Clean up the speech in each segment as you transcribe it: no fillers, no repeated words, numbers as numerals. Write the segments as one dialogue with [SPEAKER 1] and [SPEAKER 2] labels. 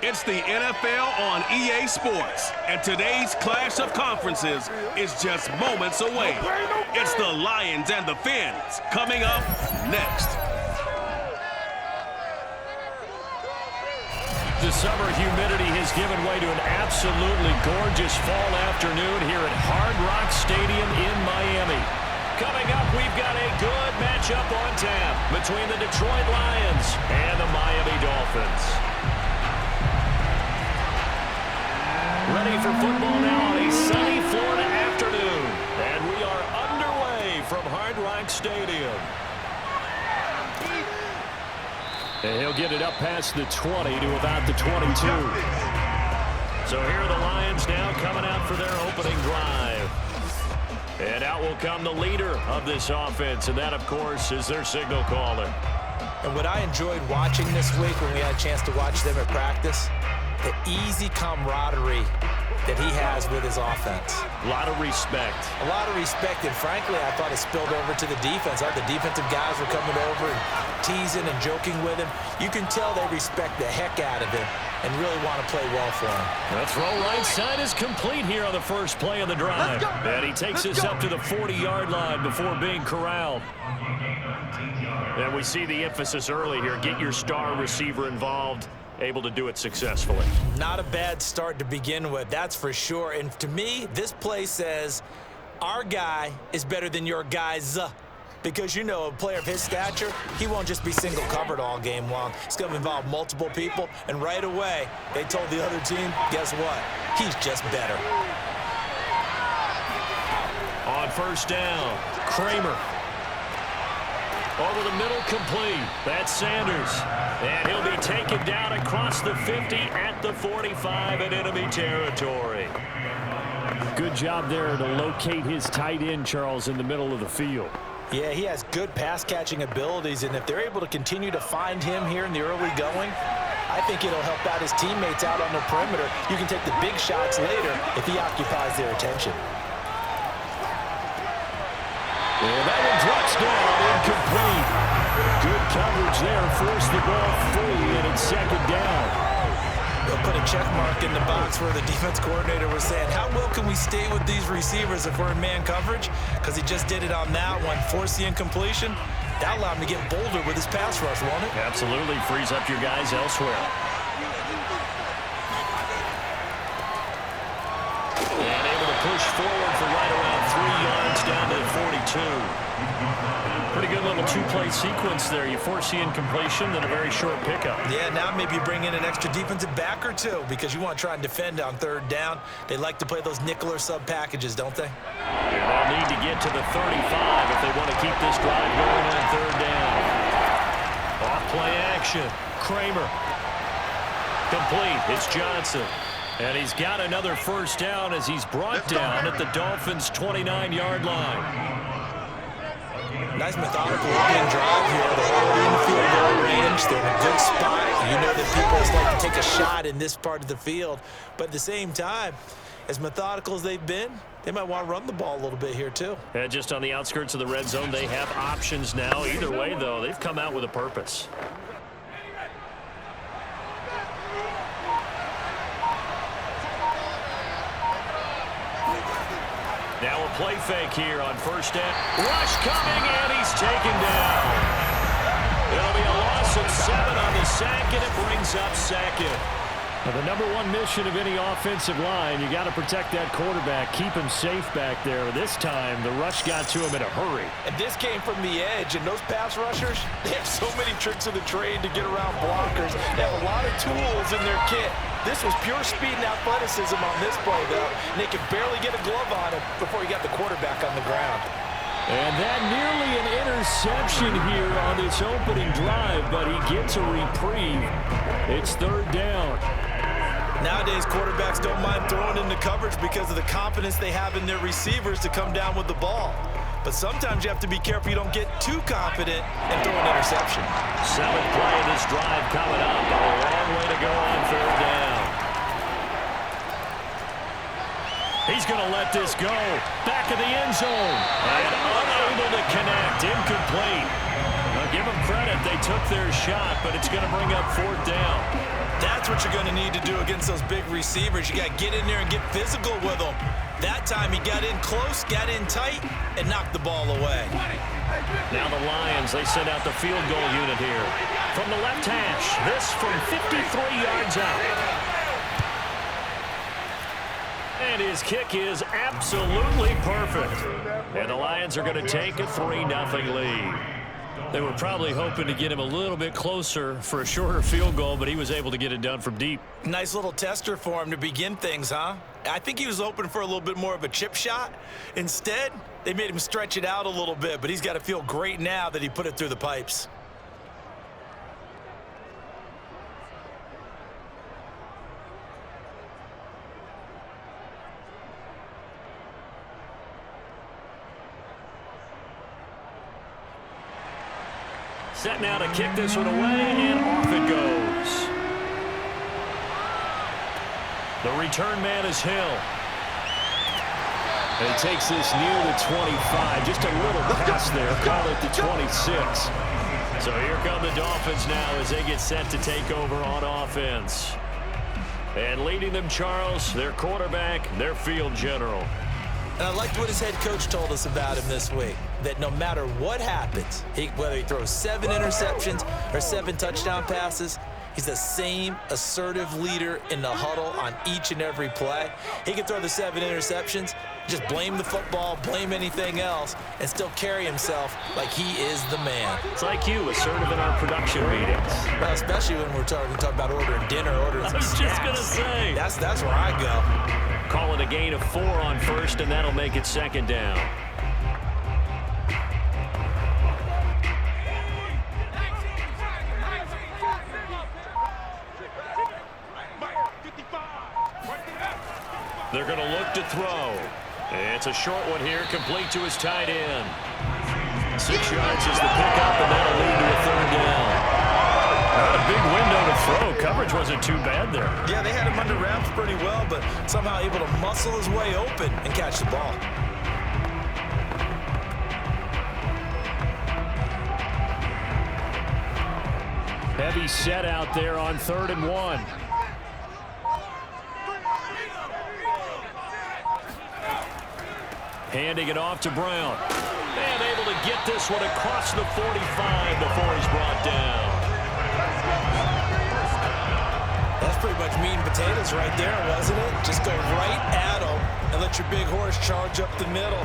[SPEAKER 1] It's the NFL on EA Sports, and today's clash of conferences is just moments away. It's the Lions and the Fins coming up next.
[SPEAKER 2] The summer humidity has given way to an absolutely gorgeous fall afternoon here at Hard Rock Stadium in Miami. Coming up, we've got a good matchup on tap between the Detroit Lions and the Miami Dolphins. Ready for football now on a sunny Florida afternoon. And we are underway from Hard Rock Stadium. And he'll get it up past the 20 to about the 22. So here are the Lions now coming out for their opening drive. And out will come the leader of this offense, and that, of course, is their signal caller.
[SPEAKER 3] And what I enjoyed watching this week when we had a chance to watch them at practice, the easy camaraderie that he has with his offense.
[SPEAKER 2] A lot of respect.
[SPEAKER 3] A lot of respect, and frankly, I thought it spilled over to the defense. The defensive guys were coming over and teasing and joking with him. You can tell they respect the heck out of him and really want to play well for him.
[SPEAKER 2] The throw right side is complete here on the first play of the drive. And he takes us up to the 40-yard line before being corralled. And we see the emphasis early here. Get your star receiver involved. Able to do it successfully.
[SPEAKER 3] Not a bad start to begin with, that's for sure. And to me, this play says our guy is better than your guys. Because, you know, a player of his stature, he won't just be single covered all game long. It's going to involve multiple people. And right away, they told the other team, guess what? He's just better.
[SPEAKER 2] On first down, Kramer. Over the middle, complete. That's Sanders. And he'll be taken down across the 50 at the 45 in enemy territory. Good job there to locate his tight end, Charles, in the middle of the field.
[SPEAKER 3] Yeah, he has good pass-catching abilities, and if they're able to continue to find him here in the early going, I think it'll help out his teammates out on the perimeter. You can take the big shots later if he occupies their attention.
[SPEAKER 2] And that one drops down, incomplete. Good coverage there, forced the ball free, and it's second down.
[SPEAKER 3] They'll put a check mark in the box where the defense coordinator was saying, how well can we stay with these receivers if we're in man coverage? Because he just did it on that one, forced the incompletion. That allowed him to get bolder with his pass rush, won't it?
[SPEAKER 2] Absolutely, frees up your guys elsewhere. And able to push forward for right around 3 yards down to the 42. Pretty good little two-play sequence there. You force the incompletion, then a very short pickup.
[SPEAKER 3] Yeah, now maybe you bring in an extra defensive back or two because you want to try and defend on third down. They like to play those nickel or sub packages, don't they?
[SPEAKER 2] Yeah, they'll need to get to the 35 if they want to keep this drive going on third down. Off-play action. Kramer. Complete. It's Johnson. And he's got another first down as he's brought down at the Dolphins' 29-yard line.
[SPEAKER 3] Nice methodical opening drive here. They're already in the field goal range. They're in a good spot. You know that people just like to take a shot in this part of the field. But at the same time, as methodical as they've been, they might want to run the ball a little bit here too.
[SPEAKER 2] And just on the outskirts of the red zone, they have options now. Either way, though, they've come out with a purpose. Now a play fake here on first down. Rush coming, and he's taken down. It'll be a loss of 7 on the sack, and it brings up second. Now, the number one mission of any offensive line, you got to protect that quarterback, keep him safe back there. This time, the rush got to him in a hurry.
[SPEAKER 3] And this came from the edge, and those pass rushers, they have so many tricks of the trade to get around blockers. They have a lot of tools in their kit. This was pure speed and athleticism on this play, though, and they could barely get a glove on him before he got the quarterback on the ground.
[SPEAKER 2] And that nearly an interception here on this opening drive, but he gets a reprieve. It's third down.
[SPEAKER 3] Nowadays, quarterbacks don't mind throwing into coverage because of the confidence they have in their receivers to come down with the ball. But sometimes you have to be careful you don't get too confident and throw an interception.
[SPEAKER 2] 7th play of this drive coming up. A long way to go on third down. He's going to let this go. Back of the end zone. And unable to connect. Incomplete. Now give them credit. They took their shot, but it's going to bring up fourth down.
[SPEAKER 3] That's That's what you're going to need to do against those big receivers. You got to get in there and get physical with them. That time he got in close, got in tight, and knocked the ball away.
[SPEAKER 2] Now the Lions, they send out the field goal unit here. From the left hash, this from 53 yards out. And his kick is absolutely perfect. And the Lions are going to take a 3-0 lead. They were probably hoping to get him a little bit closer for a shorter field goal, but he was able to get it done from deep.
[SPEAKER 3] Nice little tester for him to begin things, huh? I think he was hoping for a little bit more of a chip shot. Instead, they made him stretch it out a little bit, but he's got to feel great now that he put it through the pipes.
[SPEAKER 2] Set now to kick this one away, and off it goes. The return man is Hill. And he takes this near the 25. Just a little pass there. Call it the 26. So here come the Dolphins now as they get set to take over on offense. And leading them, Charles, their quarterback, their field general.
[SPEAKER 3] And I liked what his head coach told us about him this week, that no matter what happens, whether he throws 7 interceptions or 7 touchdown passes, he's the same assertive leader in the huddle on each and every play. He can throw the 7 interceptions, just blame the football, blame anything else, and still carry himself like he is the man.
[SPEAKER 2] It's like you, assertive in our production meetings.
[SPEAKER 3] Well, especially when we're talking about ordering dinner, ordering some snacks.
[SPEAKER 2] I was just going to say.
[SPEAKER 3] That's where I go.
[SPEAKER 2] Call it a gain of 4 on first, and that'll make it second down. They're going to look to throw. It's a short one here, complete to his tight end. 6 yards is the pickup, and that'll lead to a 3rd down. Not a big window to throw. Coverage wasn't too bad there.
[SPEAKER 3] Yeah, they had him under wraps pretty well, but somehow able to muscle his way open and catch the ball.
[SPEAKER 2] Heavy set out there on 3rd and 1. Handing it off to Brown. And able to get this one across the 45 before he's brought down.
[SPEAKER 3] That's pretty much meat and potatoes right there, wasn't it? Just go right at him and let your big horse charge up the middle.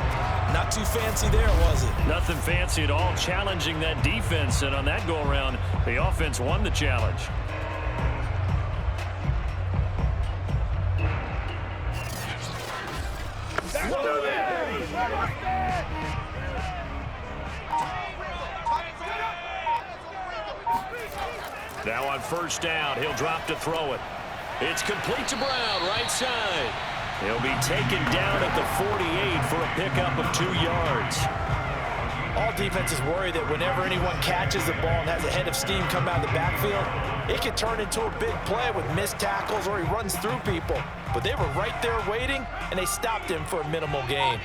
[SPEAKER 3] Not too fancy there, was it?
[SPEAKER 2] Nothing fancy at all, challenging that defense. And on that go-around, the offense won the challenge. Now on 1st down, he'll drop to throw it. It's complete to Brown, right side. He'll be taken down at the 48 for a pickup of 2 yards.
[SPEAKER 3] All defenses worry that whenever anyone catches the ball and has a head of steam come out of the backfield, it can turn into a big play with missed tackles or he runs through people. But they were right there waiting, and they stopped him for a minimal gain.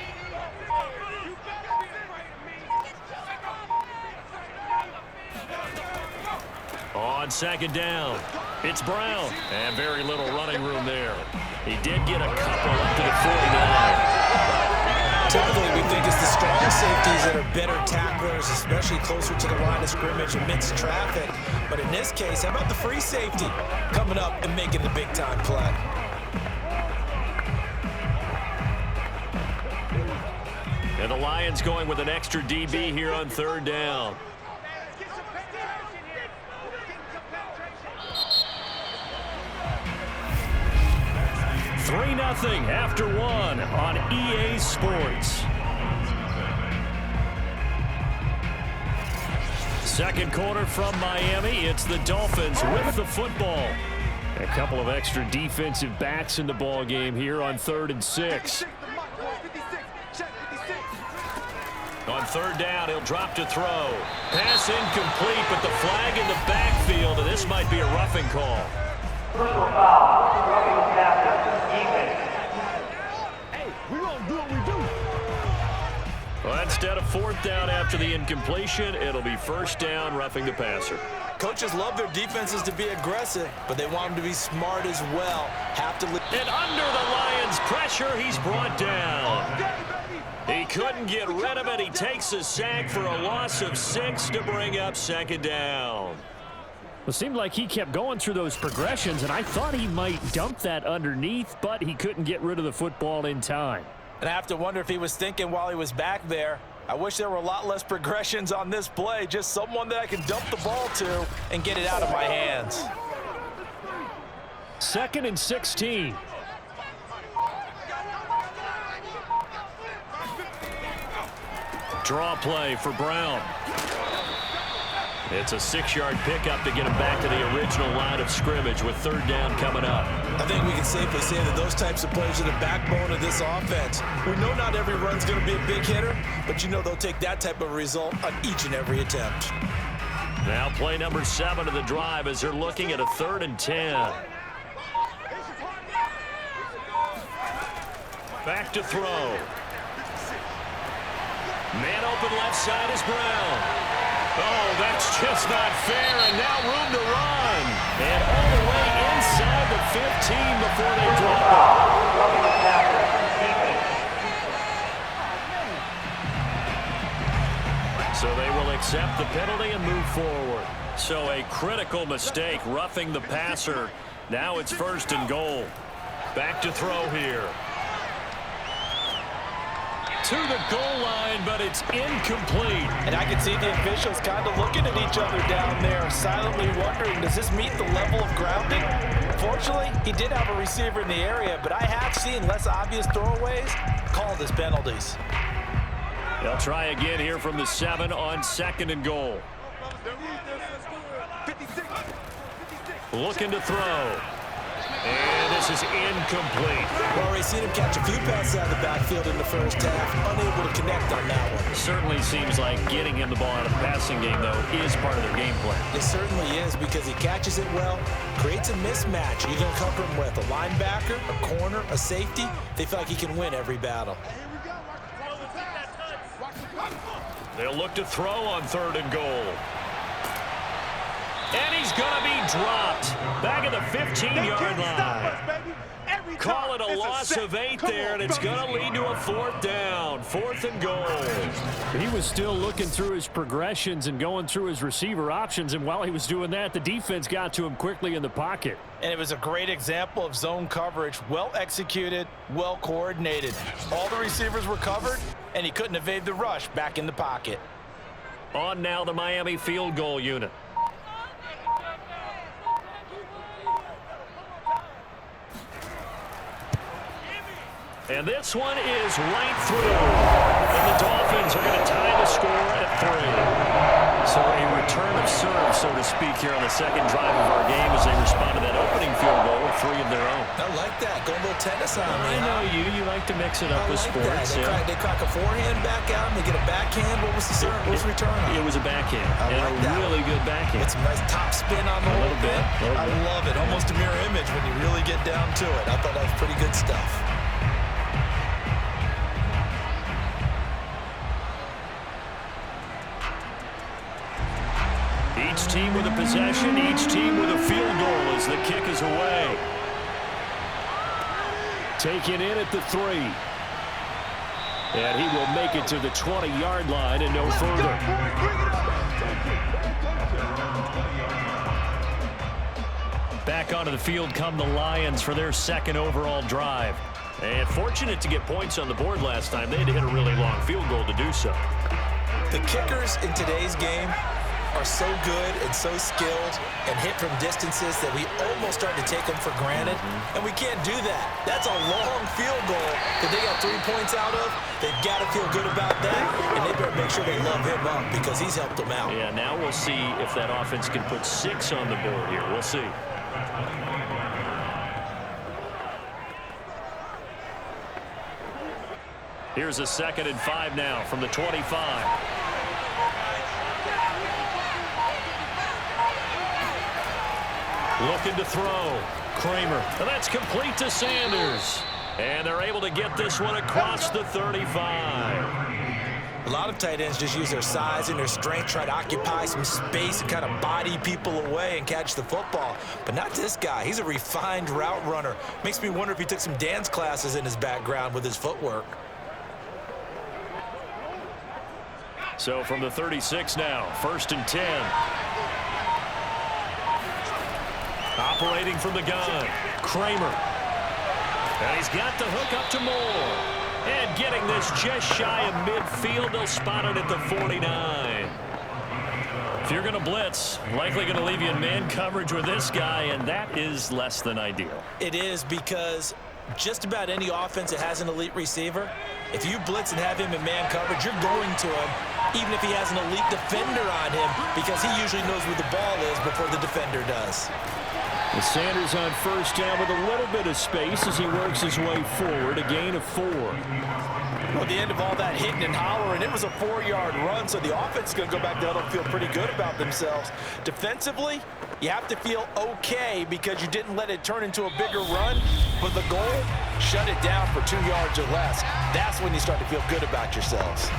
[SPEAKER 2] On 2nd down, it's Brown, and very little running room there. He did get a couple up to the 49.
[SPEAKER 3] Typically, we think it's the strong safeties that are better tacklers, especially closer to the line of scrimmage amidst traffic. But in this case, how about the free safety coming up and making the big-time play?
[SPEAKER 2] And the Lions going with an extra DB here on 3rd down. Nothing after 1 on EA Sports. Second quarter from Miami. It's the Dolphins with the football. A couple of extra defensive backs in the ball game here on 3rd and 6. On 3rd down, he'll drop to throw. Pass incomplete, but the flag in the backfield, and this might be a roughing call.
[SPEAKER 4] Personal foul, roughing the captain, defense.
[SPEAKER 2] Hey, we're going to do what we do. Well, instead of fourth down after the incompletion, it'll be first down, roughing the passer.
[SPEAKER 3] Coaches love their defenses to be aggressive, but they want them to be smart as well.
[SPEAKER 2] And under the Lions' pressure, he's brought down. He couldn't get rid of it. He takes a sack for a loss of 6 to bring up second down.
[SPEAKER 5] It seemed like he kept going through those progressions, and I thought he might dump that underneath, but he couldn't get rid of the football in time.
[SPEAKER 3] And I have to wonder if he was thinking while he was back there, I wish there were a lot less progressions on this play, just someone that I can dump the ball to and get it out of my hands.
[SPEAKER 5] 2nd and 16.
[SPEAKER 2] Draw play for Brown. It's a 6-yard pickup to get him back to the original line of scrimmage with third down coming up.
[SPEAKER 3] I think we can safely say that those types of plays are the backbone of this offense. We know not every run's going to be a big hitter, but you know they'll take that type of result on each and every attempt.
[SPEAKER 2] Now play number 7 of the drive as they're looking at a 3rd and 10. Back to throw. Man open left side is Brown. Oh, that's just not fair, and now room to run. And all the way inside the 15 before they drop it. So they will accept the penalty and move forward. So a critical mistake, roughing the passer. Now it's 1st and goal. Back to throw here. To the goal line, but it's incomplete.
[SPEAKER 3] And I can see the officials kind of looking at each other down there, silently wondering, does this meet the level of grounding? Fortunately, he did have a receiver in the area, but I have seen less obvious throwaways called as penalties.
[SPEAKER 2] They'll try again here from the 7 on 2nd and goal. Looking to throw. And this is incomplete.
[SPEAKER 3] Well, we've seen him catch a few passes out of the backfield in the first half, unable to connect on that one.
[SPEAKER 2] Certainly seems like getting him the ball out of the passing game, though, is part of their game plan.
[SPEAKER 3] It certainly is, because he catches it well, creates a mismatch. You're going to cover him with a linebacker, a corner, a safety. They feel like he can win every battle.
[SPEAKER 2] They'll look to throw on 3rd and goal. And he's going to be dropped back at the 15-yard line. Call it a loss of 8 there, and it's going to lead to a 4th down. 4th and goal.
[SPEAKER 5] He was still looking through his progressions and going through his receiver options, and while he was doing that, the defense got to him quickly in the pocket.
[SPEAKER 3] And it was a great example of zone coverage, well executed, well coordinated. All the receivers were covered, and he couldn't evade the rush back in the pocket.
[SPEAKER 2] On now the Miami field goal unit. And this one is right through. And the Dolphins are going to tie the score at 3. So a return of serve, so to speak, here on the 2nd drive of our game as they respond to that opening field goal with 3 of their own.
[SPEAKER 3] I like that. Go a little tennis on me.
[SPEAKER 2] I know you like to mix it up with sports.
[SPEAKER 3] They crack a forehand back out, and they get a backhand. What was the serve? What was the return on?
[SPEAKER 2] It was a backhand.
[SPEAKER 3] I
[SPEAKER 2] and
[SPEAKER 3] like
[SPEAKER 2] a
[SPEAKER 3] that.
[SPEAKER 2] really good backhand.
[SPEAKER 3] It's a nice top spin on the whole bit. I love it. Almost a mirror image when you really get down to it. I thought that was pretty good stuff.
[SPEAKER 2] Each team with a possession, each team with a field goal as the kick is away.
[SPEAKER 5] Taken in at the 3. And he will make it to the 20-yard line and no further.
[SPEAKER 2] Back onto the field come the Lions for their 2nd overall drive. And fortunate to get points on the board last time. They had to hit a really long field goal to do so.
[SPEAKER 3] The kickers in today's game are so good and so skilled and hit from distances that we almost start to take them for granted, and we can't do that. That's a long field goal that they got 3 points out of. They've got to feel good about that, and they better make sure they love him up because he's helped them out.
[SPEAKER 2] Yeah, now we'll see if that offense can put 6 on the board here. We'll see. Here's a 2nd and 5 now from the 25. Looking to throw. Kramer. And that's complete to Sanders. And they're able to get this one across the 35.
[SPEAKER 3] A lot of tight ends just use their size and their strength, try to occupy some space and kind of body people away and catch the football. But not this guy. He's a refined route runner. Makes me wonder if he took some dance classes in his background with his footwork.
[SPEAKER 2] So from the 36 now, 1st and 10. Operating from the gun, Kramer. And he's got the hook up to Moore. And getting this just shy of midfield, they'll spot it at the 49. If you're going to blitz, likely going to leave you in man coverage with this guy, and that is less than ideal.
[SPEAKER 3] It is, because just about any offense that has an elite receiver, if you blitz and have him in man coverage, you're going to him, even if he has an elite defender on him, because he usually knows where the ball is before the defender does.
[SPEAKER 5] With Sanders on 1st down with a little bit of space as he works his way forward, a gain of 4.
[SPEAKER 3] Well, at the end of all that hitting and hollering, it was a 4-yard run, so the offense is going to go back down and feel pretty good about themselves. Defensively, you have to feel okay because you didn't let it turn into a bigger run, but the goal, shut it down for 2 yards or less. That's when you start to feel good about yourselves.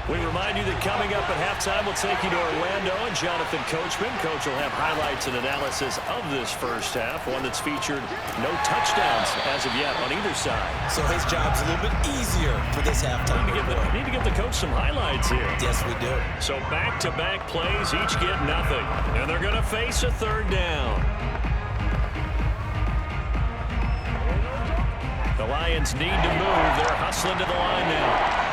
[SPEAKER 2] We remind you that coming up at halftime, we'll take you to Orlando and Jonathan Coachman. Coach will have highlights and analysis of this first half, one that's featured no touchdowns as of yet on either side.
[SPEAKER 3] So his job's a little bit easier for this halftime.
[SPEAKER 2] Need to give the coach some highlights here.
[SPEAKER 3] Yes, we do.
[SPEAKER 2] So back-to-back plays, each get nothing. And they're going to face a 3rd down. The Lions need to move. They're hustling to the line now.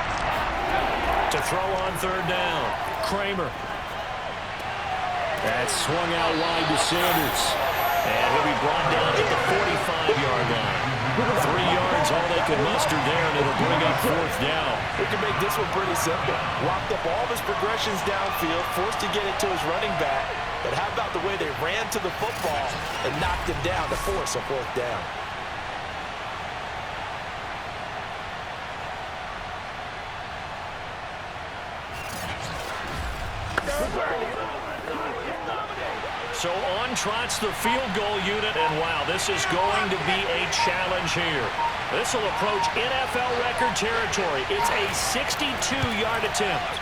[SPEAKER 2] To throw on 3rd down, Kramer.
[SPEAKER 5] That's swung out wide to Sanders.
[SPEAKER 2] And he'll be brought down to the 45-yard line. 3 yards, all they can muster there, and it'll bring up 4th down.
[SPEAKER 3] We can make this one pretty simple. Locked up all of his progressions downfield, forced to get it to his running back. But how about the way they ran to the football and knocked him down to force a 4th down?
[SPEAKER 2] So on trots the field goal unit, and wow, this is going to be a challenge here. This will approach NFL record territory. It's a 62-yard attempt.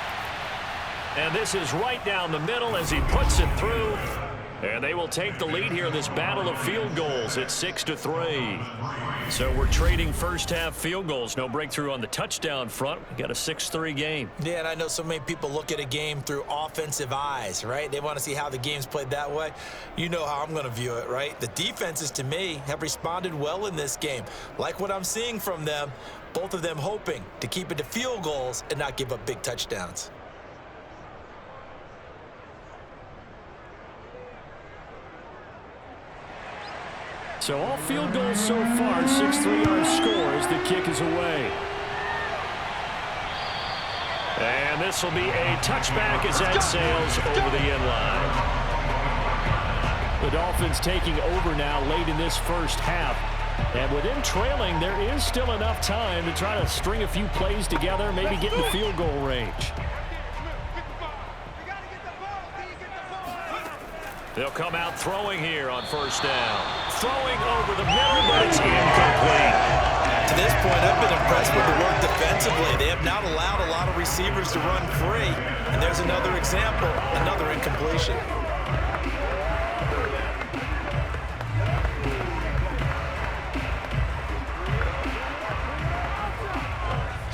[SPEAKER 2] And this is right down the middle as he puts it through. And they will take the lead here in this battle of field goals. It's 6-3. So we're trading first half field goals. No breakthrough on the touchdown front. We got a 6-3 game.
[SPEAKER 3] Yeah, and I know so many people look at a game through offensive eyes, right? They want to see how the game's played that way. You know how I'm going to view it, right? The defenses, to me, have responded well in this game. Like what I'm seeing from them, both of them hoping to keep it to field goals and not give up big touchdowns.
[SPEAKER 5] So all field goals so far, 6 3-yard scores. The kick is away.
[SPEAKER 2] And this will be a touchback as that sails over the end line.
[SPEAKER 5] The Dolphins taking over now late in this first half. And with them trailing, there is still enough time to try to string a few plays together, maybe get in the field goal range.
[SPEAKER 2] They'll come out throwing here on 1st down. Throwing over the middle, but it's incomplete.
[SPEAKER 3] To this point, I've been impressed with the work defensively. They have not allowed a lot of receivers to run free. And there's another example, another incompletion.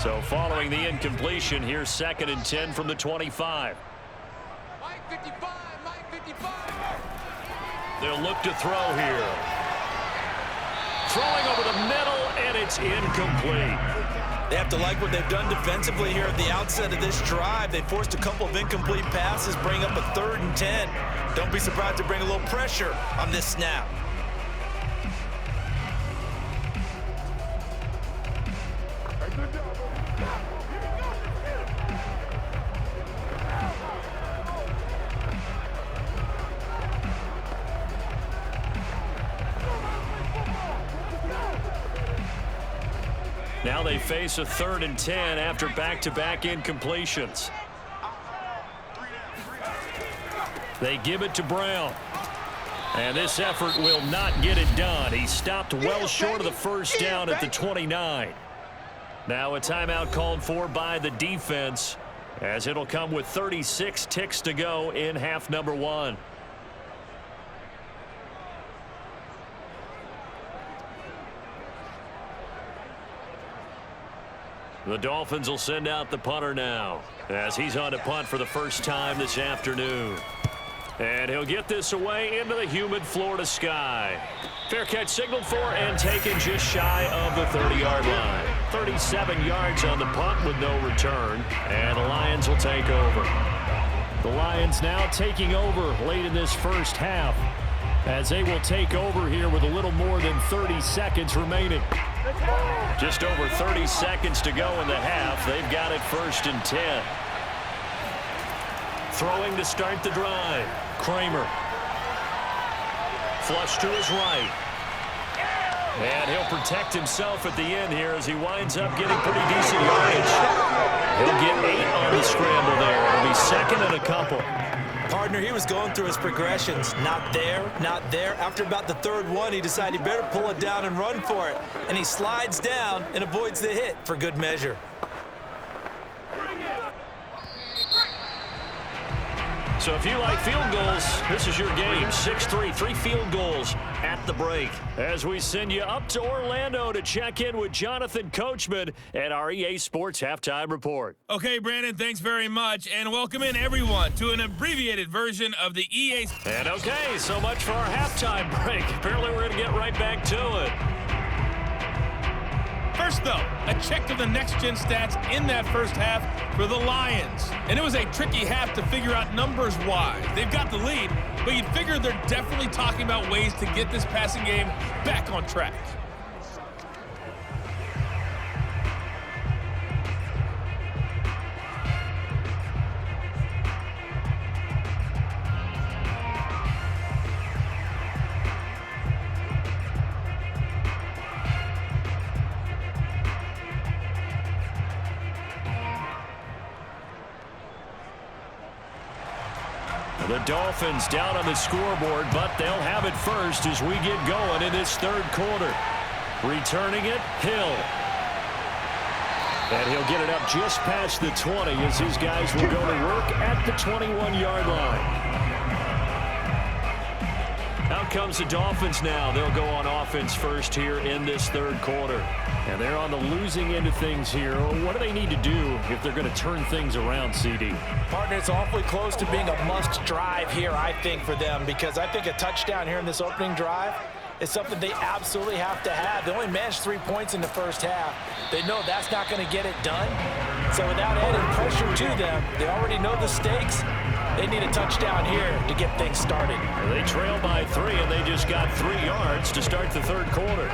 [SPEAKER 2] So following the incompletion, here's 2nd and 10 from the 25. They'll look to throw here. Throwing over the middle, and it's incomplete.
[SPEAKER 3] They have to like what they've done defensively here at the outset of this drive. They forced a couple of incomplete passes, bring up a 3rd and 10. Don't be surprised to bring a little pressure on this snap.
[SPEAKER 2] Now they face a 3rd and 10 after back-to-back incompletions.
[SPEAKER 5] They give it to Brown. And this effort will not get it done. He stopped well short of the first down at the 29. Now a timeout called for by the defense, as it'll come with 36 ticks to go in half number 1. The Dolphins will send out the punter now, as he's on to punt for the first time this afternoon. And he'll get this away into the humid Florida sky. Fair catch signaled for and taken just shy of the 30-yard line. 37 yards on the punt with no return. And the Lions will take over. The Lions now taking over late in this first half, as they will take over here with a little more than 30 seconds remaining. Just over 30 seconds to go in the half. They've got it 1st and 10. Throwing to start the drive. Kramer. Flush to his right. And he'll protect himself at the end here as he winds up getting pretty decent yardage. He'll get 8 on the scramble there. It'll be 2nd and a couple.
[SPEAKER 3] Partner, he was going through his progressions. Not there, not there. After about the 3rd one, he decided he better pull it down and run for it. And he slides down and avoids the hit for good measure.
[SPEAKER 5] So if you like field goals, this is your game. 6-3, 3 field goals at the break. As we send you up to Orlando to check in with Jonathan Coachman at our EA Sports Halftime Report.
[SPEAKER 6] Okay, Brandon, thanks very much. And welcome in, everyone, to an abbreviated version of the EA.
[SPEAKER 5] And okay, so much for our halftime break. Apparently we're going to get right back to it.
[SPEAKER 6] First, though, a check of the next-gen stats in that first half for the Lions. And it was a tricky half to figure out numbers-wise. They've got the lead, but you'd figure they're definitely talking about ways to get this passing game back on track.
[SPEAKER 5] The Dolphins down on the scoreboard, but they'll have it first as we get going in this 3rd quarter. Returning it, Hill. And he'll get it up just past the 20 as his guys will go to work at the 21-yard line. Out comes the Dolphins now. They'll go on offense first here in this 3rd quarter. And they're on the losing end of things here. What do they need to do if they're going to turn things around, CD?
[SPEAKER 3] Partner, it's awfully close to being a must drive here, I think, for them, because I think a touchdown here in this opening drive is something they absolutely have to have. They only managed 3 points in the first half. They know that's not going to get it done. So without adding pressure to them, they already know the stakes. They need a touchdown here to get things started.
[SPEAKER 5] They trail by 3, and they just got 3 yards to start the 3rd quarter.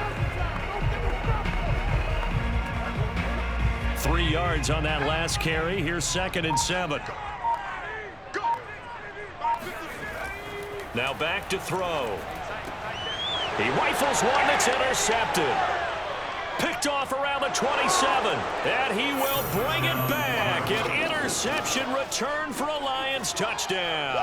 [SPEAKER 5] 3 yards on that last carry. Here's 2nd and 7. Now back to throw. He rifles one that's intercepted. Picked off around the 27. And he will bring it back. An interception return for a Lions touchdown.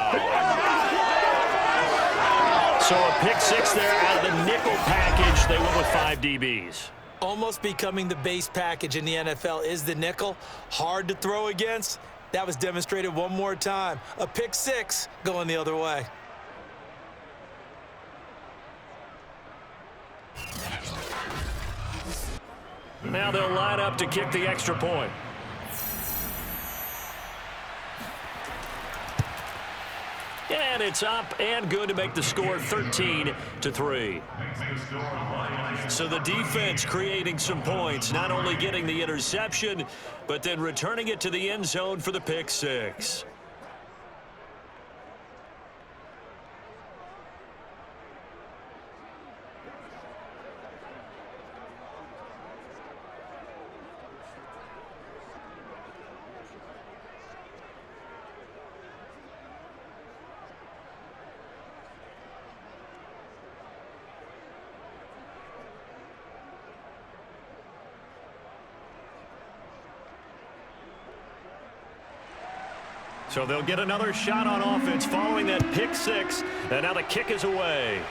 [SPEAKER 5] So a pick 6 there out of the nickel package. They went with 5 DBs.
[SPEAKER 3] Almost becoming the base package in the NFL is the nickel. Hard to throw against. That was demonstrated one more time. A pick 6 going the other way.
[SPEAKER 5] Now they'll line up to kick the extra point. And it's up and good to make the score 13-3. So the defense creating some points, not only getting the interception, but then returning it to the end zone for the pick 6.
[SPEAKER 2] So they'll get another shot on offense following that pick six. And now the kick is away.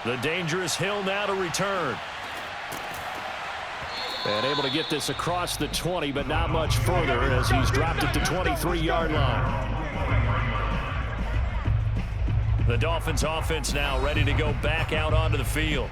[SPEAKER 2] The dangerous Hill now to return. And able to get this across the 20, but not much further as he's dropped it to 23-yard line. The Dolphins offense now ready to go back out onto the field.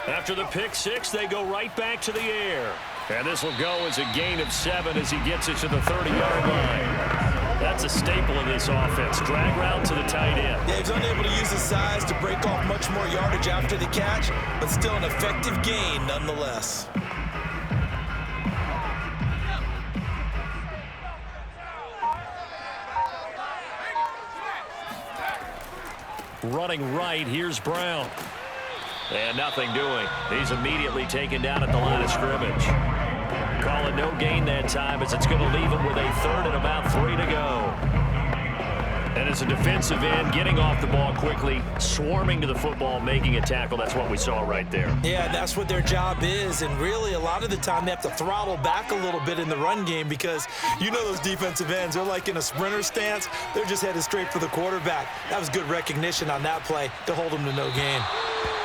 [SPEAKER 2] After the pick six, they go right back to the air. And this will go as a gain of 7 as he gets it to the 30-yard line. That's a staple of this offense. Drag route to the tight end.
[SPEAKER 3] Yeah, he's unable to use his size to break off much more yardage after the catch, but still an effective gain nonetheless.
[SPEAKER 2] Running right, here's Brown. And nothing doing. He's immediately taken down at the line of scrimmage. Call it no gain that time as it's going to leave him with a 3rd and about 3 to go. And as a defensive end, getting off the ball quickly, swarming to the football, making a tackle. That's what we saw right there.
[SPEAKER 3] Yeah, that's what their job is. And really, a lot of the time, they have to throttle back a little bit in the run game because you know those defensive ends, they're like in a sprinter stance. They're just headed straight for the quarterback. That was good recognition on that play to hold them to no gain.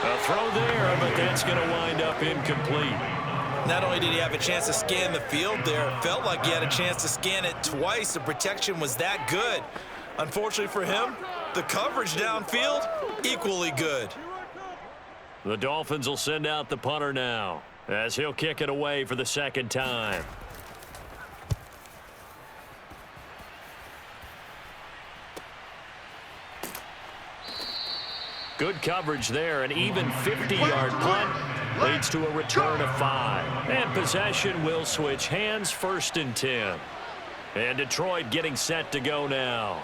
[SPEAKER 2] A throw there, but that's going to wind up incomplete.
[SPEAKER 3] Not only did he have a chance to scan the field there, it felt like he had a chance to scan it twice. The protection was that good. Unfortunately for him, the coverage downfield, equally good.
[SPEAKER 2] The Dolphins will send out the punter now as he'll kick it away for the 2nd time. Good coverage there. An even 50-yard punt leads to a return of 5. And possession will switch hands, 1st and 10. And Detroit getting set to go now.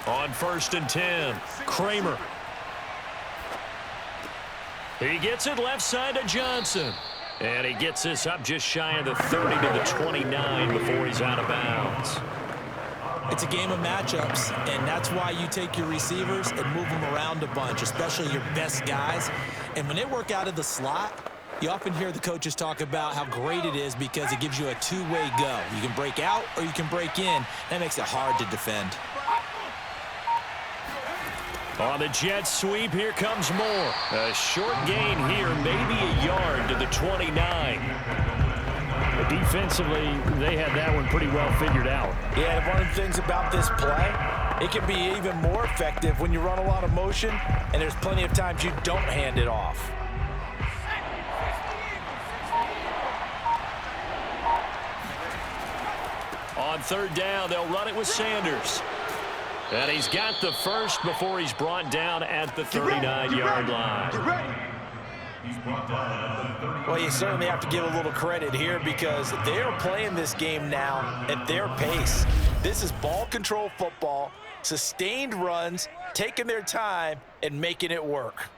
[SPEAKER 2] On 1st and 10, Kramer. He gets it left side to Johnson. And he gets this up just shy of the 30 to the 29 before he's out of bounds.
[SPEAKER 3] It's a game of matchups, and that's why you take your receivers and move them around a bunch, especially your best guys. And when they work out of the slot, you often hear the coaches talk about how great it is because it gives you a two-way go. You can break out or you can break in. That makes it hard to defend.
[SPEAKER 2] On the jet sweep, here comes Moore. A short gain here, maybe a yard to the 29.
[SPEAKER 5] Defensively, they had that one pretty well figured out.
[SPEAKER 3] Yeah, and one of the things about this play, it can be even more effective when you run a lot of motion, and there's plenty of times you don't hand it off.
[SPEAKER 2] On 3rd down, they'll run it with Sanders. And he's got the first before he's brought down at the 39-yard line.
[SPEAKER 3] Well, you certainly have to give a little credit here because they're playing this game now at their pace. This is ball control football, sustained runs, taking their time, and making it work.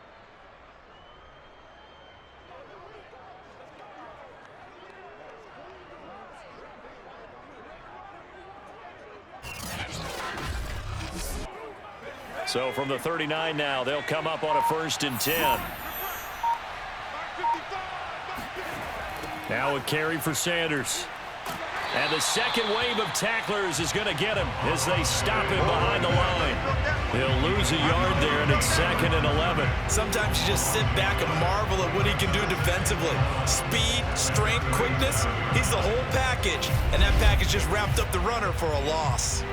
[SPEAKER 2] So from the 39 now, they'll come up on a 1st and 10. Now a carry for Sanders. And the second wave of tacklers is going to get him as they stop him behind the line. He'll lose a yard there, and it's 2nd and 11.
[SPEAKER 3] Sometimes you just sit back and marvel at what he can do defensively. Speed, strength, quickness, he's the whole package. And that package just wrapped up the runner for a loss.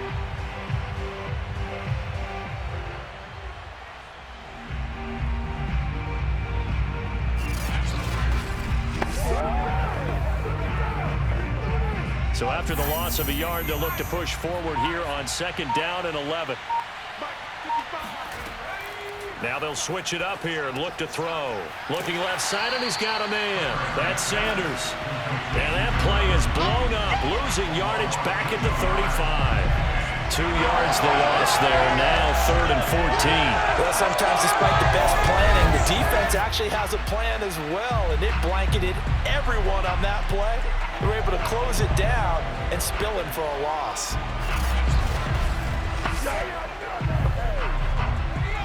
[SPEAKER 2] So after the loss of a yard, they'll look to push forward here on 2nd down and 11. Now they'll switch it up here and look to throw. Looking left side, and he's got a man. That's Sanders. And that play is blown up, losing yardage back at the 35. 2 yards the loss there, now 3rd and 14.
[SPEAKER 3] Well, sometimes despite the best planning, the defense actually has a plan as well, and it blanketed everyone on that play. They were able to close it down and spill it for a loss.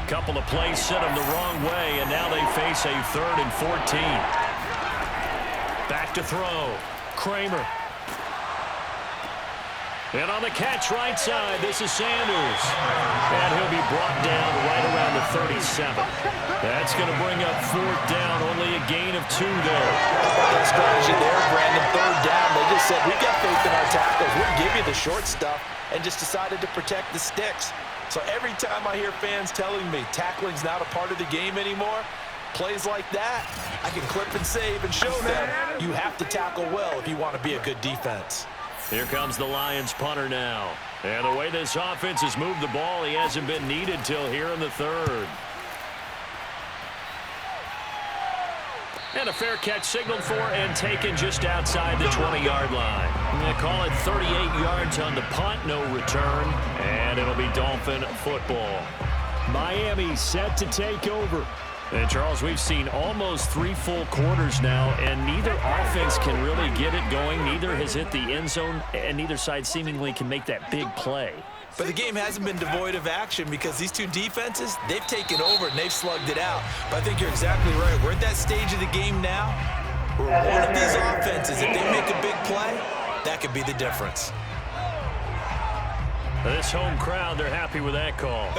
[SPEAKER 2] Couple of plays sent them the wrong way, and now they face a 3rd and 14. Back to throw. Kramer. And on the catch right side, this is Sanders. And he'll be brought down right around the 37. That's going to bring up 4th down, only a gain of 2 there.
[SPEAKER 3] That strategy there, Brandon, 3rd down. They just said, we've got faith in our tackles. We'll give you the short stuff, and just decided to protect the sticks. So every time I hear fans telling me tackling's not a part of the game anymore, plays like that, I can clip and save and show them you have to tackle well if you want to be a good defense.
[SPEAKER 2] Here comes the Lions punter now. And the way this offense has moved the ball, he hasn't been needed till here in the 3rd. And a fair catch signaled for and taken just outside the 20-yard line. They call it 38 yards on the punt, no return, and it'll be Dolphin football.
[SPEAKER 5] Miami set to take over.
[SPEAKER 2] And, Charles, we've seen almost 3 full quarters now, and neither offense can really get it going. Neither has hit the end zone, and neither side seemingly can make that big play.
[SPEAKER 3] But the game hasn't been devoid of action because these two defenses, they've taken over and they've slugged it out. But I think you're exactly right. We're at that stage of the game now where one of these offenses, if they make a big play, that could be the difference.
[SPEAKER 2] This home crowd, they're happy with that call.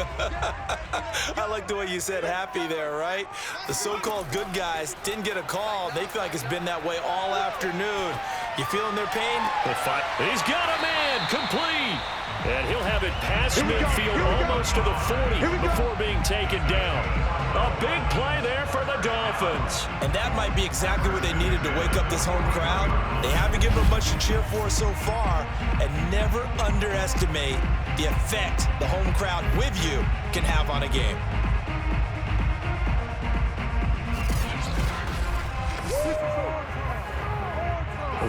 [SPEAKER 3] I like the way you said happy there, right? The so-called good guys didn't get a call. They feel like it's been that way all afternoon. You feeling their pain?
[SPEAKER 2] He's got a man, complete. And he'll have it past midfield almost to the 40 before being taken down. A big play there for the Dolphins.
[SPEAKER 3] And that might be exactly what they needed to wake up this home crowd. They haven't given them much to cheer for so far. And never underestimate the effect the home crowd with you can have on a game.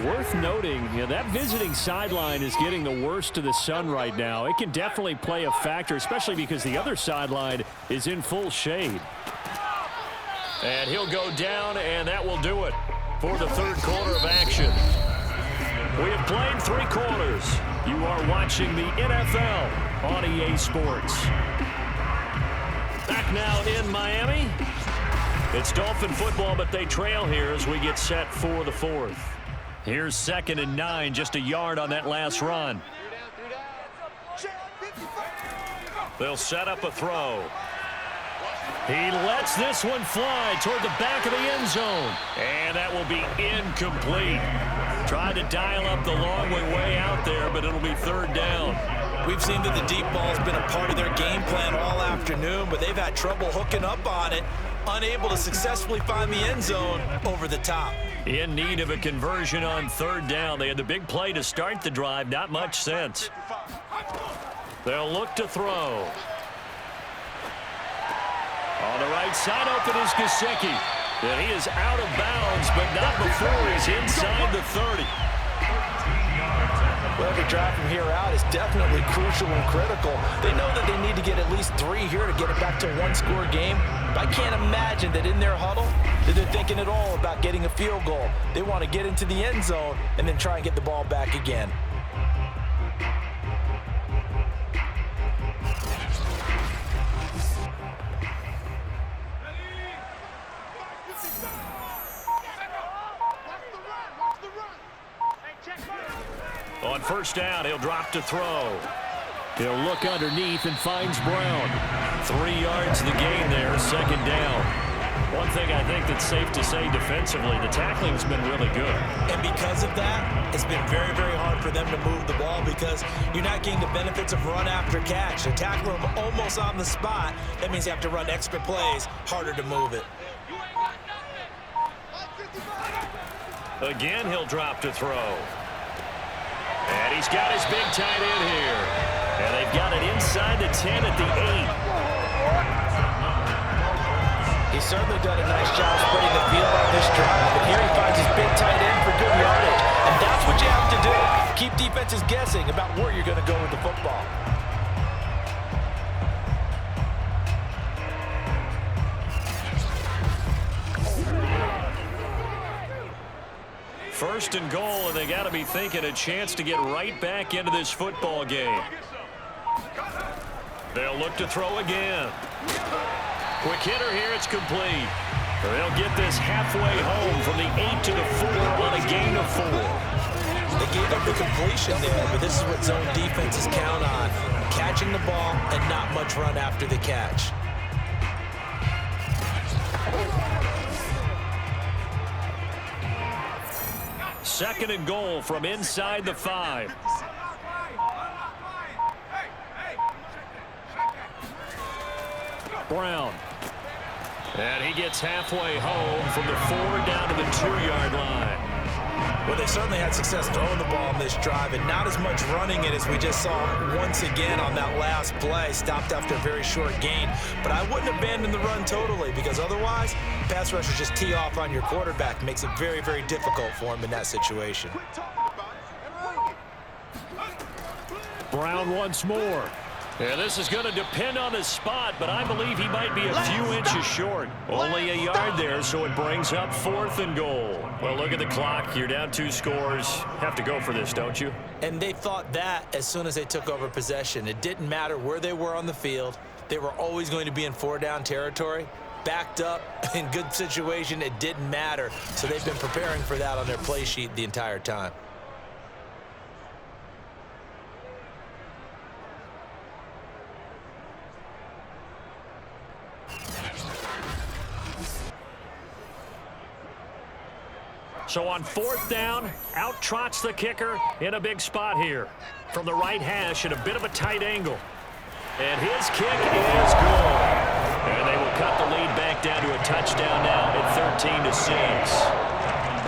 [SPEAKER 5] Worth noting, that visiting sideline is getting the worst of the sun right now. It can definitely play a factor, especially because the other sideline is in full shade.
[SPEAKER 2] And he'll go down, and that will do it for the 3rd quarter of action. We have played 3 quarters. You are watching the NFL on EA Sports. Back now in Miami. It's Dolphin football, but they trail here as we get set for the 4th. Here's 2nd and 9, just a yard on that last run. They'll set up a throw. He lets this one fly toward the back of the end zone. And that will be incomplete. Tried to dial up the long way out there, but it'll be 3rd down.
[SPEAKER 3] We've seen that the deep ball has been a part of their game plan all afternoon, but they've had trouble hooking up on it, unable to successfully find the end zone over the top.
[SPEAKER 2] In need of a conversion on 3rd down. They had the big play to start the drive. Not much sense. They'll look to throw. On the right side, open is Gesicki. And he is out of bounds, but not before he's inside the 30.
[SPEAKER 3] Well, every drive from here out is definitely crucial and critical. They know that they need to get at least 3 here to get it back to a 1-score game. But I can't imagine that in their huddle that they're thinking at all about getting a field goal. They want to get into the end zone and then try and get the ball back again.
[SPEAKER 2] On 1st down, he'll drop to throw.
[SPEAKER 5] He'll look underneath and finds Brown.
[SPEAKER 2] 3 yards the gain there, 2nd down. One thing I think that's safe to say defensively, the tackling's been really good.
[SPEAKER 3] And because of that, it's been very, very hard for them to move the ball because you're not getting the benefits of run after catch. To tackle them almost on the spot, that means you have to run extra plays, harder to move it.
[SPEAKER 2] Again, he'll drop to throw. And he's got his big tight end here. And they've got it inside the 10 at the 8.
[SPEAKER 3] He's certainly done a nice job spreading the field on this drive, but here he finds his big tight end for good yardage. And that's what you have to do. Keep defenses guessing about where you're going to go with the football.
[SPEAKER 2] First and goal, and they got to be thinking a chance to get right back into this football game. They'll look to throw again. Quick hitter here, it's complete. They'll get this halfway home from the 8 to the 4 on a gain of 4.
[SPEAKER 3] They gave up the completion there, but this is what zone defenses count on. Catching the ball and not much run after the catch.
[SPEAKER 2] Second and goal from inside the 5. Brown. And he gets halfway home from the 4 down to the 2-yard line.
[SPEAKER 3] Well, they certainly had success throwing the ball in this drive, and not as much running it as we just saw once again on that last play. Stopped after a very short gain. But I wouldn't abandon the run totally, because otherwise, pass rushers just tee off on your quarterback. Makes it very, very difficult for him in that situation.
[SPEAKER 5] Brown once more.
[SPEAKER 2] Yeah, this is going to depend on his spot, but I believe he might be a few inches short. Only a yard there, so it brings up 4th and goal. Well, look at the clock. You're down 2 scores. Have to go for this, don't you?
[SPEAKER 3] And they thought that as soon as they took over possession. It didn't matter where they were on the field. They were always going to be in 4-down territory. Backed up, in good situation, it didn't matter. So they've been preparing for that on their play sheet the entire time.
[SPEAKER 2] So on 4th down, out trots the kicker in a big spot here. From the right hash at a bit of a tight angle. And his kick is good. And they will cut the lead back down to a touchdown now at 13-6.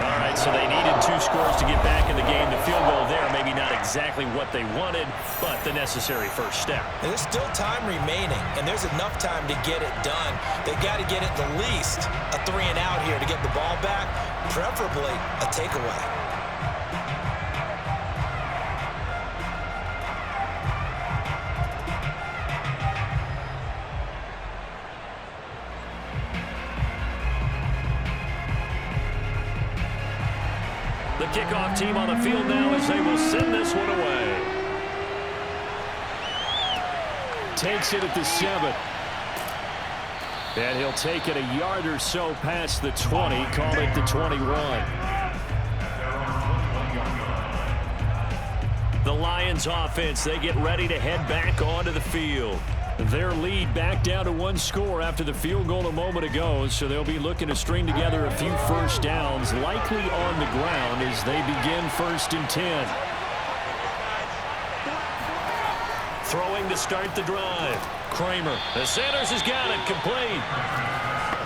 [SPEAKER 2] All right, so they needed 2 scores to get back in the game. The field goal there, maybe not exactly what they wanted, but the necessary first step.
[SPEAKER 3] And there's still time remaining, and there's enough time to get it done. They got to get at the least a 3 and out here to get the ball back, preferably a takeaway.
[SPEAKER 2] The kickoff team on the field now as they will send this one away.
[SPEAKER 5] Takes it at the 7. And he'll take it a yard or so past the 20, call it the 21.
[SPEAKER 2] The Lions offense, they get ready to head back onto the field.
[SPEAKER 5] Their lead back down to 1 score after the field goal a moment ago, so they'll be looking to string together a few first downs, likely on the ground as they begin 1st and 10.
[SPEAKER 2] Throwing to start the drive. Kramer. The Sanders has got it complete.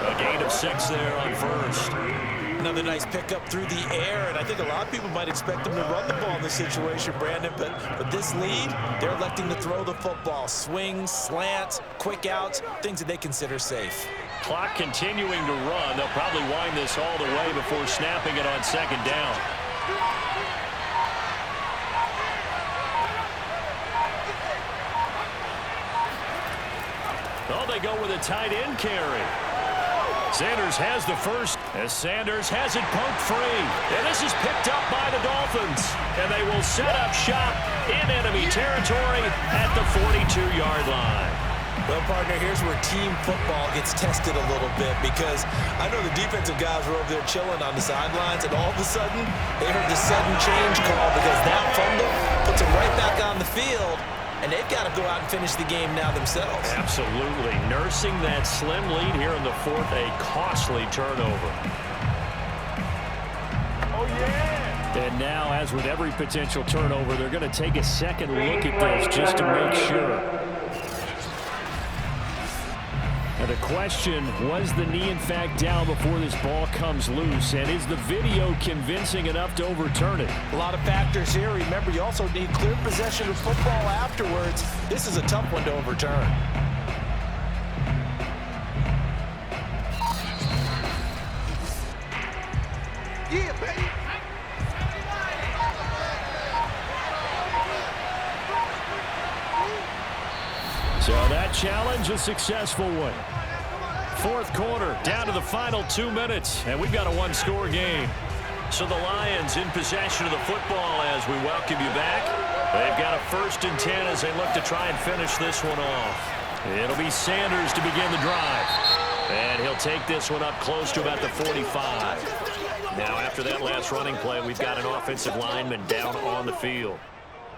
[SPEAKER 2] A gain of 6 there on 1st.
[SPEAKER 3] Another nice pickup through the air, and I think a lot of people might expect them to run the ball in this situation, Brandon, but with this lead, they're electing to throw the football. Swings, slants, quick outs, things that they consider safe.
[SPEAKER 2] Clock continuing to run. They'll probably wind this all the way before snapping it on 2nd down. Oh, they go with a tight end carry. Sanders has the first, as Sanders has it poked free. And this is picked up by the Dolphins. And they will set up shop in enemy territory at the 42-yard line.
[SPEAKER 3] Well, partner, here's where team football gets tested a little bit, because I know the defensive guys were over there chilling on the sidelines, and all of a sudden, they heard the sudden change call because that fumble puts them right back on the field. And they've got to go out and finish the game now themselves.
[SPEAKER 2] Absolutely. Nursing that slim lead here in the 4th, a costly turnover.
[SPEAKER 5] Oh, yeah! And now, as with every potential turnover, they're going to take a second look at this just to make sure. Now the question, was the knee in fact down before this ball comes loose? And is the video convincing enough to overturn it?
[SPEAKER 3] A lot of factors here. Remember, you also need clear possession of football afterwards. This is a tough one to overturn.
[SPEAKER 4] Yeah, baby.
[SPEAKER 5] So that challenge, a successful one. 4th quarter, down to the final 2 minutes, and we've got a 1-score game.
[SPEAKER 2] So the Lions in possession of the football as we welcome you back. They've got a 1st and 10 as they look to try and finish this one off. It'll be Sanders to begin the drive. And he'll take this one up close to about the 45. Now after that last running play, we've got an offensive lineman down on the field.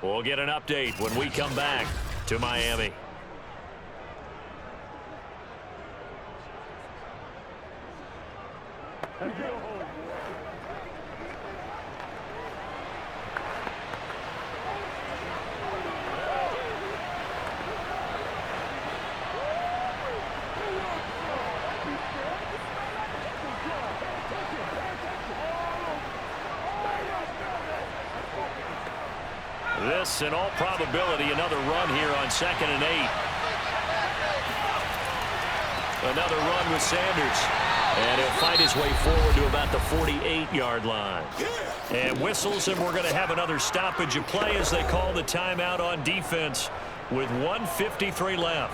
[SPEAKER 2] We'll get an update when we come back to Miami. This, in all probability, another run here on 2nd and 8. Another run with Sanders. And he'll fight his way forward to about the 48-yard line. And whistles, and we're going to have another stoppage of play as they call the timeout on defense with 1:53 left.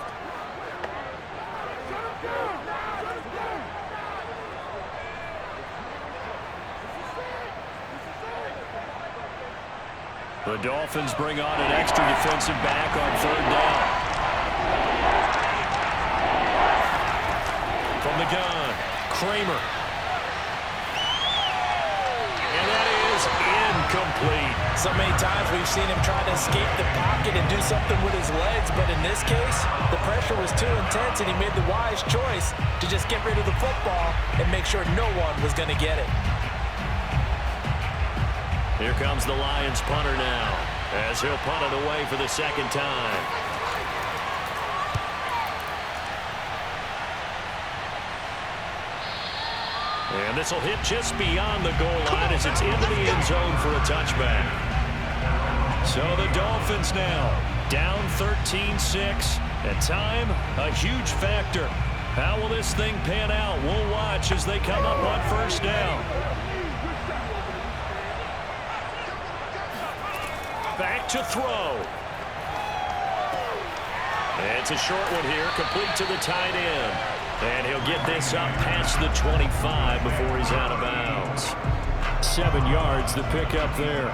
[SPEAKER 2] The Dolphins bring on an extra defensive back on 3rd down. From the gun, Kramer. And that is incomplete.
[SPEAKER 3] So many times we've seen him try to escape the pocket and do something with his legs, but in this case, the pressure was too intense and he made the wise choice to just get rid of the football and make sure no one was going to get it.
[SPEAKER 2] Here comes the Lions punter now as he'll punt it away for the 2nd time. And this will hit just beyond the goal line as it's into the end zone for a touchback. So the Dolphins now down 13-6. And time, a huge factor. How will this thing pan out? We'll watch as they come up on 1st down. Back to throw. It's a short one here, complete to the tight end. And he'll get this up past the 25 before he's out of bounds.
[SPEAKER 5] 7 yards, the pickup there.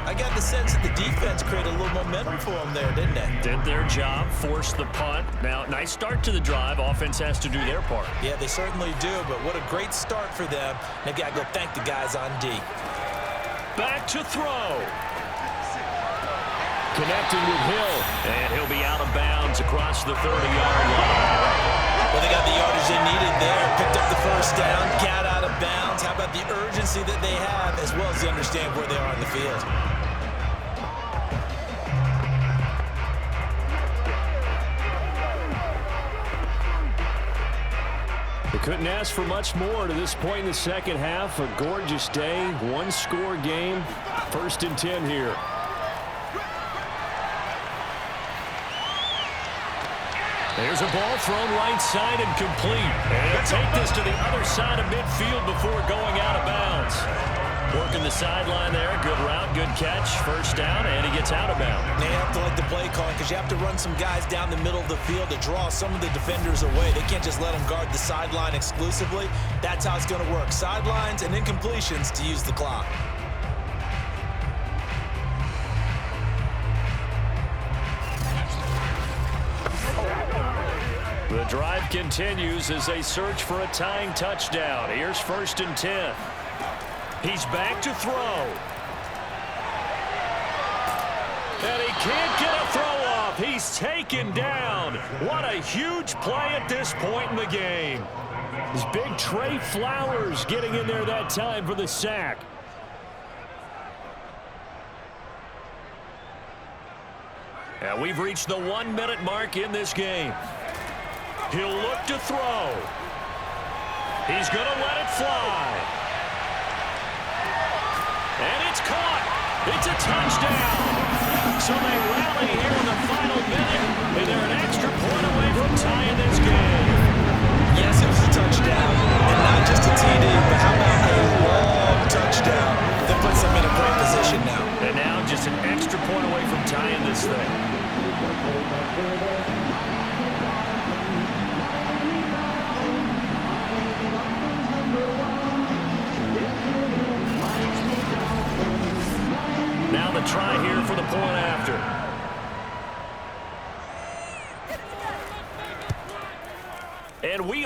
[SPEAKER 3] I got the sense that the defense created a little momentum for them there, didn't they?
[SPEAKER 2] Did their job, forced the punt. Now, nice start to the drive. Offense has to do their part.
[SPEAKER 3] Yeah, they certainly do, but what a great start for them. They've got to go thank the guys on D.
[SPEAKER 2] Back to throw. Connecting with Hill, and he'll be out of bounds across the 30-yard line.
[SPEAKER 3] Well, they got the yardage they needed there, picked up the 1st down, got out of bounds. How about the urgency that they have, as well as they understand where they are on the field?
[SPEAKER 5] They couldn't ask for much more to this point in the 2nd half. A gorgeous day, 1-score game, 1st and 10 here.
[SPEAKER 2] There's a ball thrown right side and complete. And he'll take this to the other side of midfield before going out of bounds. Working the sideline there. Good route, good catch. 1st down, and he gets out of bounds.
[SPEAKER 3] They have to like the play calling because you have to run some guys down the middle of the field to draw some of the defenders away. They can't just let them guard the sideline exclusively. That's how it's going to work. Sidelines and incompletions to use the clock.
[SPEAKER 2] The drive continues as they search for a tying touchdown. Here's 1st and 10. He's back to throw. And he can't get a throw off. He's taken down. What a huge play at this point in the game.
[SPEAKER 5] This big Trey Flowers getting in there that time for the sack.
[SPEAKER 2] And we've reached the 1-minute mark in this game. He'll look to throw. He's going to let it fly. And it's caught. It's a touchdown. So they rally here in the final minute, and they're an extra point away from tying this game.
[SPEAKER 3] Yes, it was a touchdown. And not just a TD, but how about a long touchdown that puts them in a great position now.
[SPEAKER 2] And now just an extra point away from tying this thing.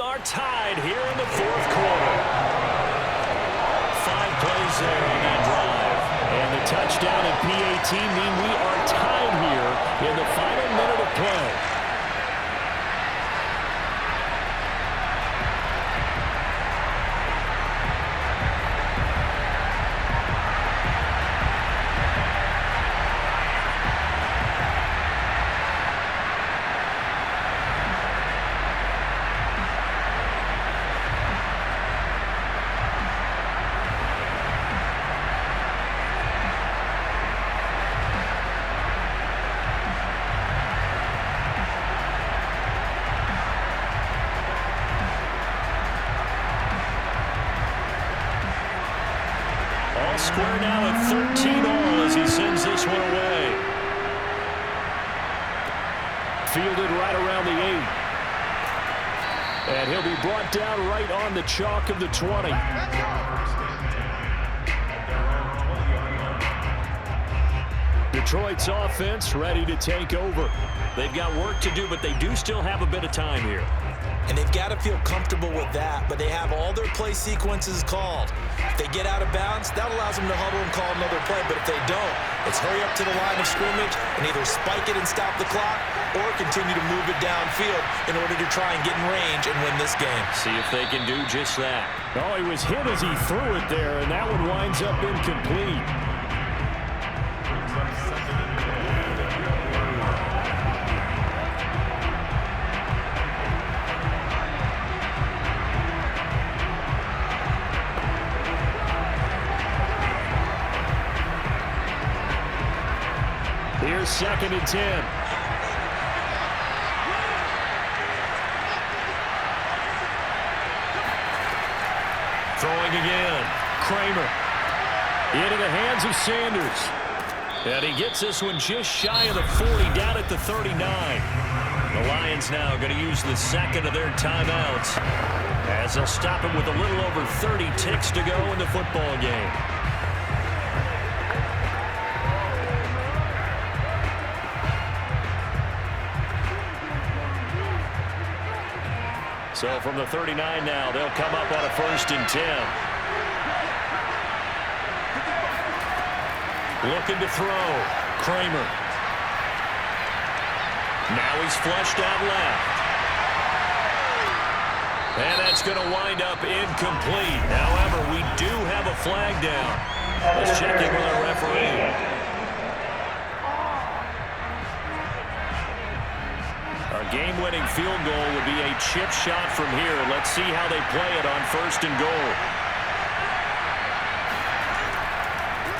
[SPEAKER 2] are tied here in the fourth quarter. 5 plays there on that drive.
[SPEAKER 5] And the touchdown and PAT mean we are tied here in the final minute of play. Square now at 13 all as he sends this one away. Fielded right around the 8. And he'll be brought down right on the chalk of the 20. Detroit's offense ready to take over.
[SPEAKER 2] They've got work to do, but they do still have a bit of time here.
[SPEAKER 3] And they've got to feel comfortable with that, but they have all their play sequences called. If they get out of bounds, that allows them to huddle and call another play. But if they don't, it's hurry up to the line of scrimmage and either spike it and stop the clock or continue to move it downfield in order to try and get in range and win this game.
[SPEAKER 2] See if they can do just that.
[SPEAKER 5] Oh, he was hit as he threw it there, and that one winds up incomplete. Here's 2nd and 10. Throwing again. Kramer. Into the hands of Sanders. And he gets this one just shy of the 40, down at the 39.
[SPEAKER 2] The Lions now going to use the second of their timeouts as they'll stop him with a little over 30 ticks to go in the football game.
[SPEAKER 5] So from the 39 now, they'll come up on a 1st and 10. Looking to throw. Kramer.
[SPEAKER 2] Now he's flushed out left. And that's going to wind up incomplete. However, we do have a flag down. Let's check in with our referee.
[SPEAKER 5] Our game-winning field goal would be a chip shot from here. Let's see how they play it on 1st and goal.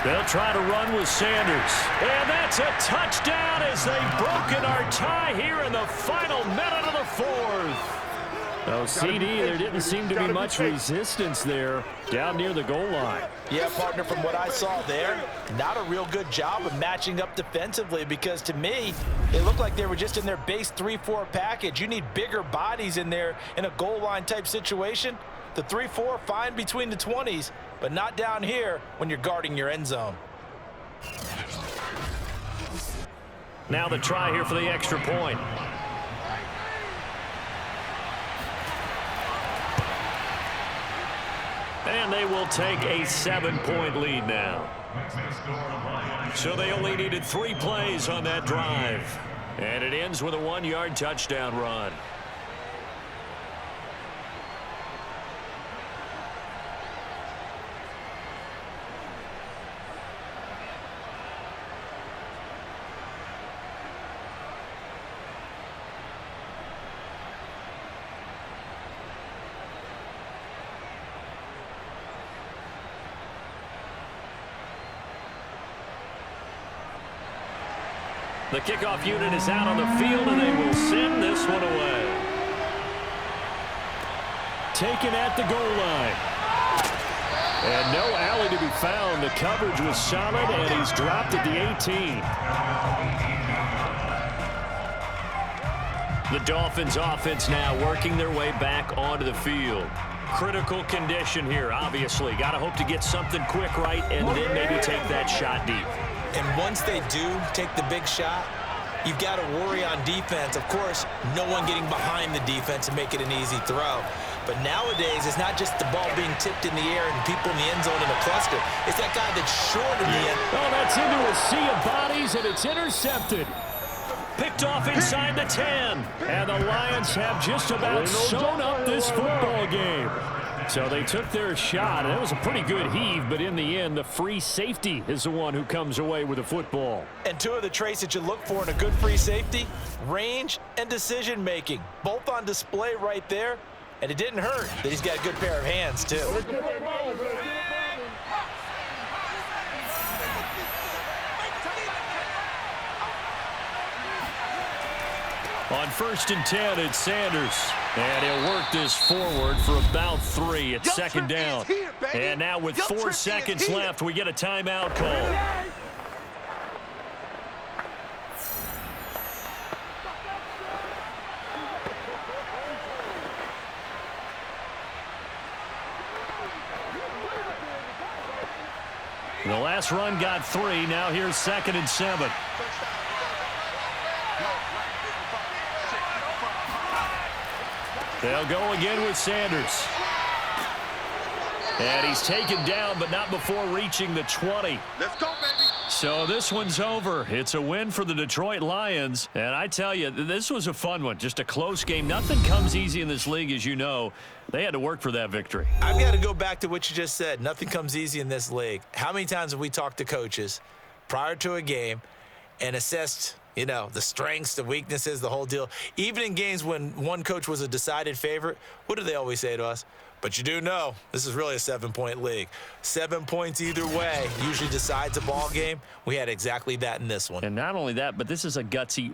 [SPEAKER 5] They'll try to run with Sanders. And that's a touchdown as they've broken our tie here in the final minute of the 4th. Oh, CD, there didn't seem to be much resistance there down near the goal line.
[SPEAKER 3] Yeah, partner, from what I saw there, not a real good job of matching up defensively because to me, it looked like they were just in their base 3-4 package. You need bigger bodies in there in a goal line type situation. The 3-4, fine between the 20s, but not down here when you're guarding your end zone.
[SPEAKER 5] Now the try here for the extra point. And they will take a 7-point lead now. So they only needed 3 plays on that drive. And it ends with a 1-yard touchdown run. The kickoff unit is out on the field, and they will send this one away. Taken at the goal line. And no alley to be found. The coverage was solid, and he's dropped at the 18. The Dolphins offense now working their way back onto the field. Critical condition here, obviously. Got to hope to get something quick right and then maybe take that shot deep.
[SPEAKER 3] And once they do take the big shot, you've got to worry on defense. Of course, no one getting behind the defense and make it an easy throw. But nowadays, it's not just the ball being tipped in the air and people in the end zone in a cluster. It's that guy that's short of the end.
[SPEAKER 5] Oh, that's into a sea of bodies, and it's intercepted. Picked off inside the 10. And the Lions have just about sewn up this football game. So they took their shot, and it was a pretty good heave, but in the end, the free safety is the one who comes away with the football.
[SPEAKER 3] And two of the traits that you look for in a good free safety, range and decision-making, both on display right there. And it didn't hurt that he's got a good pair of hands, too.
[SPEAKER 5] On 1st and 10, it's Sanders. And he'll work this forward for about 3. It's second down. And now with 4 seconds left, we get a timeout call. The last run got 3. Now here's 2nd and 7. They'll go again with Sanders. And he's taken down, but not before reaching the 20.
[SPEAKER 4] Let's go, baby.
[SPEAKER 5] So this one's over. It's a win for the Detroit Lions. And I tell you, this was a fun one. Just a close game. Nothing comes easy in this league, as you know. They had to work for that victory.
[SPEAKER 3] I've got to go back to what you just said. Nothing comes easy in this league. How many times have we talked to coaches prior to a game and assessed, you know, the strengths, the weaknesses, the whole deal? Even in games when one coach was a decided favorite, what do they always say to us? But you do know this is really a 7-point league. 7 points either way usually decides a ball game. We had exactly that in this one.
[SPEAKER 5] And not only that, but this is a gutsy